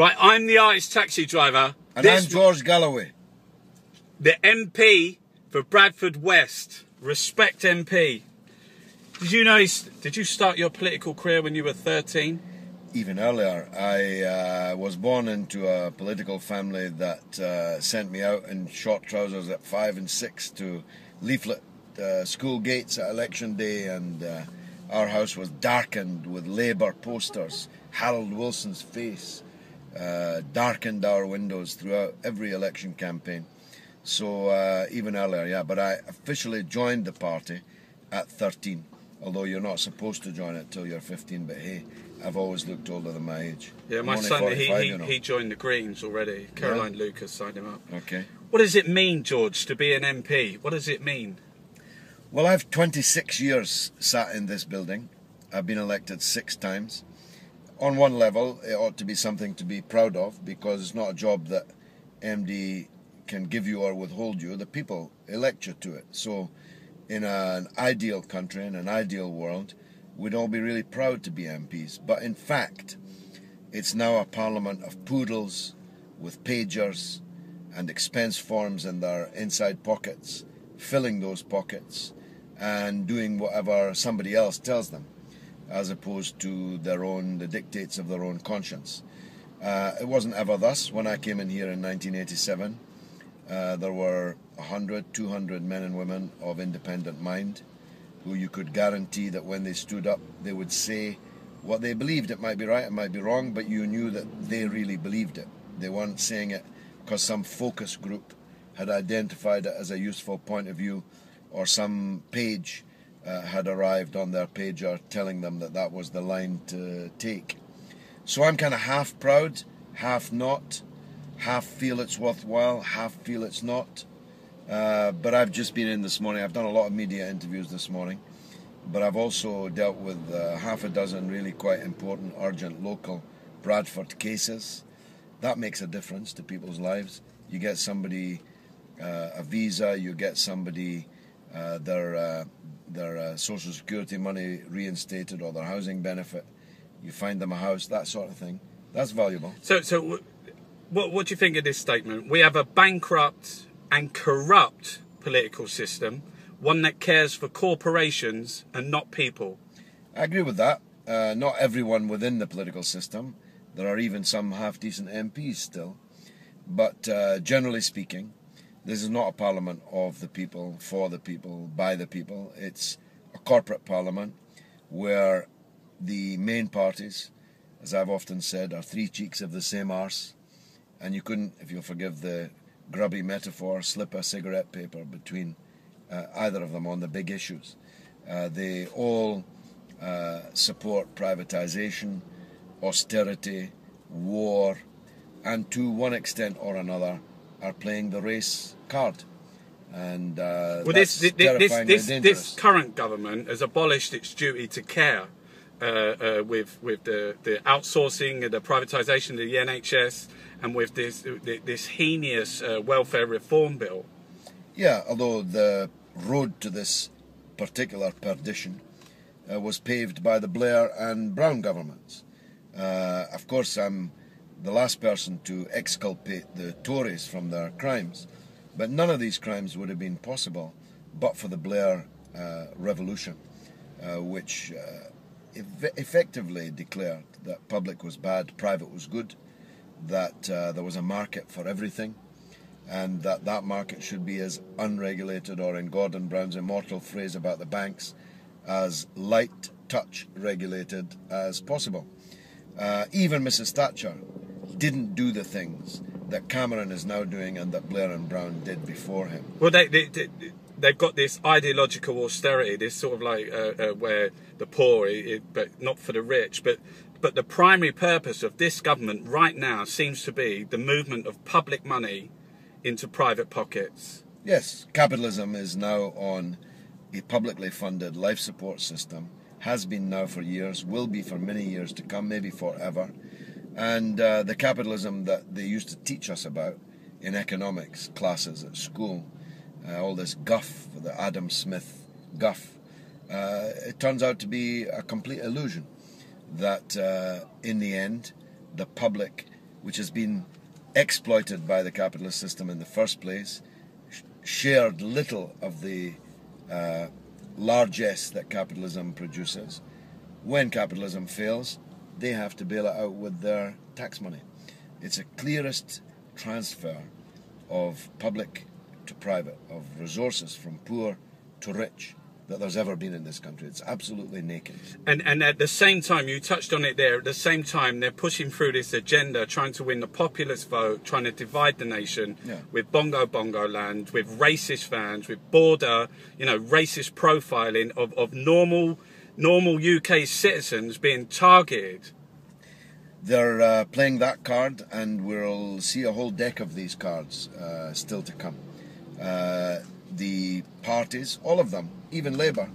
Right, I'm the artist taxi driver. And I'm George Galloway. The MP for Bradford West. Respect MP. Did you know, did you start your political career when you were 13? Even earlier. I was born into a political family that sent me out in short trousers at 5 and 6 to leaflet school gates at election day, and our house was darkened with Labour posters. Harold Wilson's face darkened our windows throughout every election campaign. So even earlier, yeah. But I officially joined the party at 13, although you're not supposed to join it till you're 15. But hey, I've always looked older than my age. Yeah, my son, he joined the Greens already. Caroline Lucas signed him up. Okay. What does it mean, George, to be an MP? What does it mean? Well, I've 26 years sat in this building. I've been elected 6 times. On one level, it ought to be something to be proud of, because it's not a job that MD can give you or withhold you. The people elect you to it. So in an ideal country, in an ideal world, we'd all be really proud to be MPs. But in fact, it's now a parliament of poodles with pagers and expense forms in their inside pockets, filling those pockets and doing whatever somebody else tells them, as opposed to the dictates of their own conscience. It wasn't ever thus. When I came in here in 1987, there were 100, 200 men and women of independent mind who you could guarantee that when they stood up, they would say what they believed. It might be right, it might be wrong, but you knew that they really believed it. They weren't saying it because some focus group had identified it as a useful point of view, or some page had arrived on their pager telling them that that was the line to take. So I'm kind of half proud, half not, half feel it's worthwhile, half feel it's not. But I've just been in this morning. I've done a lot of media interviews this morning, but I've also dealt with half a dozen really quite important, urgent, local Bradford cases. That makes a difference to people's lives. You get somebody a visa, you get somebody their social security money reinstated, or their housing benefit, you find them a house, that sort of thing. That's valuable. So what do you think of this statement? We have a bankrupt and corrupt political system, one that cares for corporations and not people. I agree with that. Not everyone within the political system. There are even some half-decent MPs still. But generally speaking, this is not a parliament of the people, for the people, by the people. It's a corporate parliament where the main parties, as I've often said, are 3 cheeks of the same arse. And you couldn't, if you'll forgive the grubby metaphor, slip a cigarette paper between either of them on the big issues. They all support privatisation, austerity, war, and to one extent or another are playing the race card. And well, that's terrifyingly dangerous. This current government has abolished its duty to care with the outsourcing and the privatisation of the NHS, and with this heinous welfare reform bill. Yeah, although the road to this particular perdition was paved by the Blair and Brown governments. Of course, I'm the last person to exculpate the Tories from their crimes, but none of these crimes would have been possible but for the Blair revolution, which effectively declared that public was bad, private was good, that there was a market for everything, and that market should be as unregulated, or in Gordon Brown's immortal phrase about the banks, as light touch regulated as possible. Even Mrs. Thatcher didn't do the things that Cameron is now doing and that Blair and Brown did before him. Well, they've got this ideological austerity, this sort of like where the poor, but not for the rich, but the primary purpose of this government right now seems to be the movement of public money into private pockets. Yes, capitalism is now on a publicly funded life support system, has been now for years, will be for many years to come, maybe forever. And the capitalism that they used to teach us about in economics classes at school, all this guff, the Adam Smith guff, it turns out to be a complete illusion. That in the end, the public which has been exploited by the capitalist system in the first place, shared little of the largesse that capitalism produces. When capitalism fails, they have to bail it out with their tax money. It's a clearest transfer of public to private, of resources from poor to rich, that there's ever been in this country. It's absolutely naked. And at the same time, you touched on it there, at the same time they're pushing through this agenda, trying to win the populist vote, trying to divide the nation with bongo land, with racist vans, with border, racist profiling of normal UK citizens being targeted. They're playing that card, and we'll see a whole deck of these cards still to come. The parties, all of them, even Labour,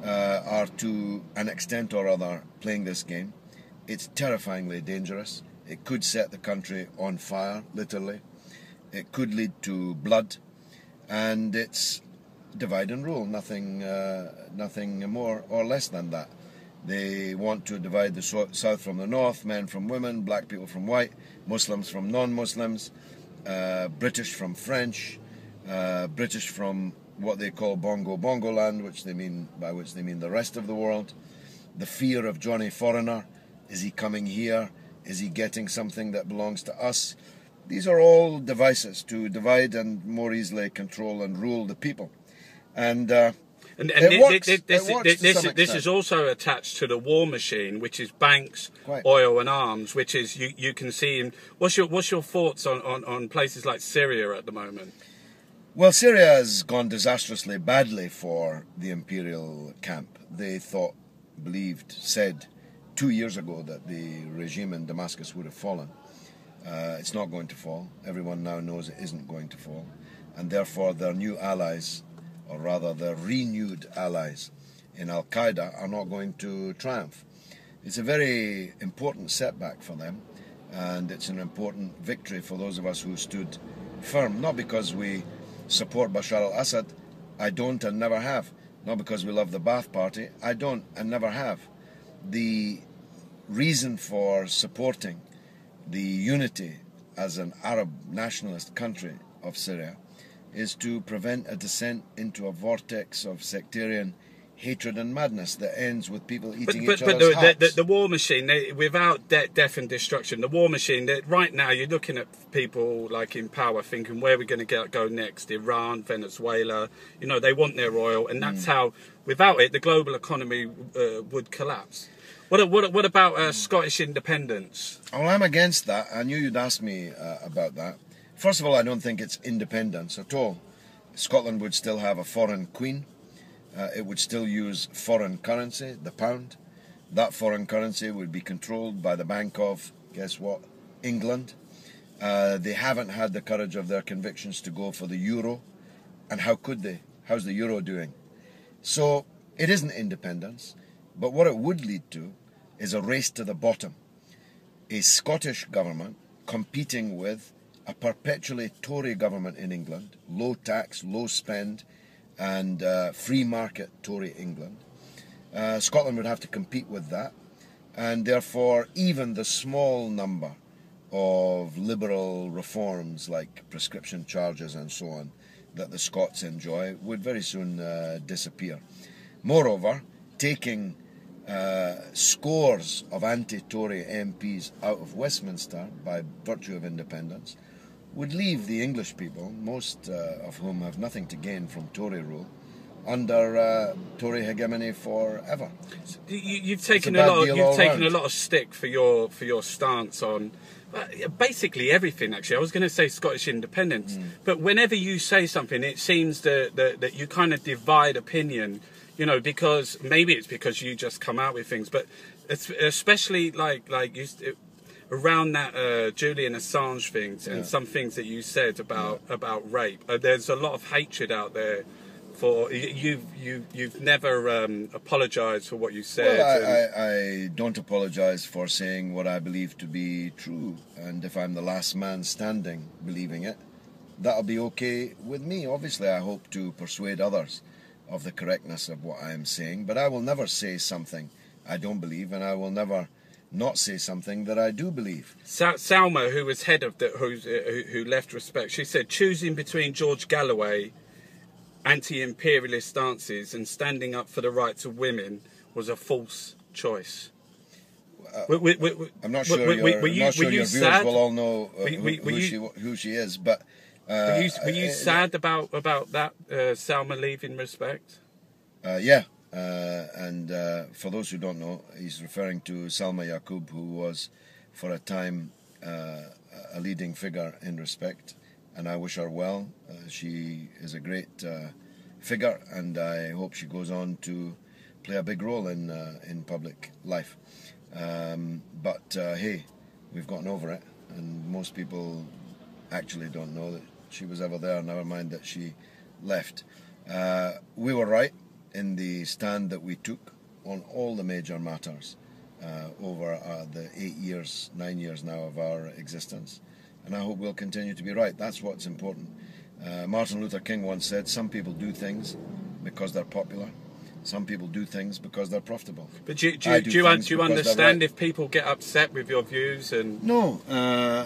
are to an extent or other playing this game. It's terrifyingly dangerous. It could set the country on fire, literally. It could lead to blood, and it's divide and rule, nothing more or less than that. They want to divide the South from the North, men from women, black people from white, Muslims from non-Muslims, British from French, British from what they call bongo land, by which they mean the rest of the world. The fear of Johnny Foreigner. Is he coming here? Is he getting something that belongs to us? These are all devices to divide and more easily control and rule the people. And this is also attached to the war machine, which is banks, oil and arms, which is you can see. And what's your thoughts on places like Syria at the moment? Well, Syria has gone disastrously badly for the imperial camp. They said 2 years ago that the regime in Damascus would have fallen. It's not going to fall. Everyone now knows it isn't going to fall. And therefore their new allies, or rather their renewed allies in Al-Qaeda, are not going to triumph. It's a very important setback for them, and it's an important victory for those of us who stood firm, not because we support Bashar al-Assad. I don't and never have. Not because we love the Ba'ath Party. I don't and never have. The reason for supporting the unity as an Arab nationalist country of Syria is to prevent a descent into a vortex of sectarian hatred and madness that ends with people eating each other's hearts. The war machine, without death and destruction, the war machine, right now you're looking at people like in power thinking, where are we going to go next? Iran, Venezuela, they want their oil, and that's how, without it, the global economy would collapse. What about Scottish independence? Well, I'm against that. I knew you'd ask me about that. First of all, I don't think it's independence at all. Scotland would still have a foreign queen. It would still use foreign currency, the pound. That foreign currency would be controlled by the Bank of, guess what, England. They haven't had the courage of their convictions to go for the euro. And how could they? How's the euro doing? So it isn't independence. But what it would lead to is a race to the bottom. A Scottish government competing with a perpetually Tory government in England, low tax, low spend, and free market Tory England. Scotland would have to compete with that, and therefore even the small number of liberal reforms like prescription charges and so on that the Scots enjoy would very soon disappear. Moreover, taking scores of anti-Tory MPs out of Westminster by virtue of independence would leave the English people, most of whom have nothing to gain from Tory rule, under Tory hegemony forever. You've taken a lot of stick for your stance on basically everything. Actually, I was going to say Scottish independence, but whenever you say something, it seems that you kind of divide opinion. Because maybe it's because you just come out with things, but especially like around that Julian Assange things and some things that you said about rape. There's a lot of hatred out there for you've never apologised for what you said. Well, I don't apologise for saying what I believe to be true, and if I'm the last man standing believing it, that'll be okay with me. Obviously, I hope to persuade others of the correctness of what I'm saying, but I will never say something I don't believe, and I will never not say something that I do believe. Salma, who was head of who left Respect, she said choosing between George Galloway anti-imperialist stances and standing up for the rights of women was a false choice. I'm not sure your viewers will all know who she is, but were you sad about that Salma leaving Respect? Yeah, and for those who don't know, he's referring to Salma Yaqub, who was for a time a leading figure in Respect, and I wish her well. She is a great figure, and I hope she goes on to play a big role in public life. But hey, we've gotten over it, and most people actually don't know that she was ever there, never mind that she left. We were right in the stand that we took on all the major matters over the 9 years now of our existence, and I hope we'll continue to be right. That's what's important. Martin Luther King once said, some people do things because they're popular, some people do things because they're profitable. But do you understand if people get upset with your views? And no.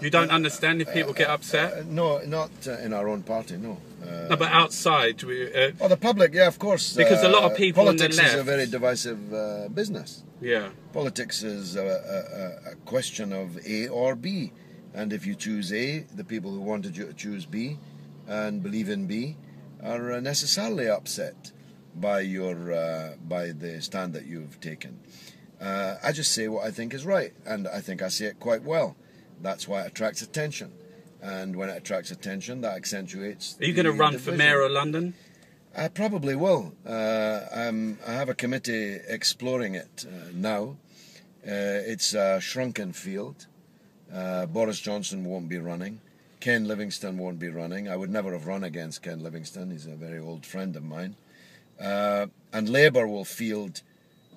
You don't understand if people get upset? No, not in our own party, no. No, but outside. The public, yeah, of course. Because a lot of people politics on the left, is a very divisive business. Yeah. Politics is a question of A or B. And if you choose A, the people who wanted you to choose B and believe in B are necessarily upset by the stand that you've taken. I just say what I think is right, and I think I say it quite well. That's why it attracts attention, and when it attracts attention, that accentuates. Are you going to run for mayor of London? I probably will. I have a committee exploring it now. It's a shrunken field. Boris Johnson won't be running. Ken Livingstone won't be running. I would never have run against Ken Livingstone. He's a very old friend of mine. And Labour will field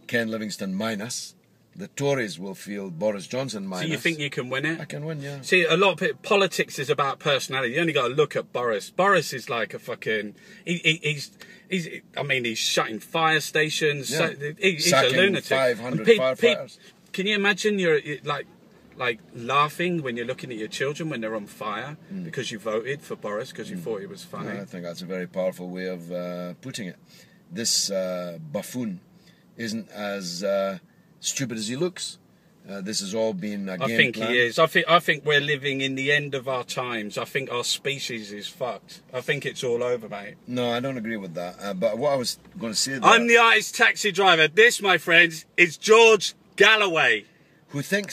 Ken Livingstone minus. The Tories will field Boris Johnson minus. So you think you can win it? I can win, yeah. See, a lot of people, politics is about personality. You only got to look at Boris. Boris is like a fucking... He's shutting fire stations. Yeah. He's Sacking a lunatic. 500 firefighters. Can you imagine you're like laughing when you're looking at your children when they're on fire because you voted for Boris because you thought he was funny? I think that's a very powerful way of putting it. This buffoon isn't as stupid as he looks. This has all been a game plan. I think he is. I think we're living in the end of our times. I think our species is fucked. I think it's all over, mate. No, I don't agree with that. But what I was going to say... I'm the artist taxi driver. This, my friends, is George Galloway. Who thinks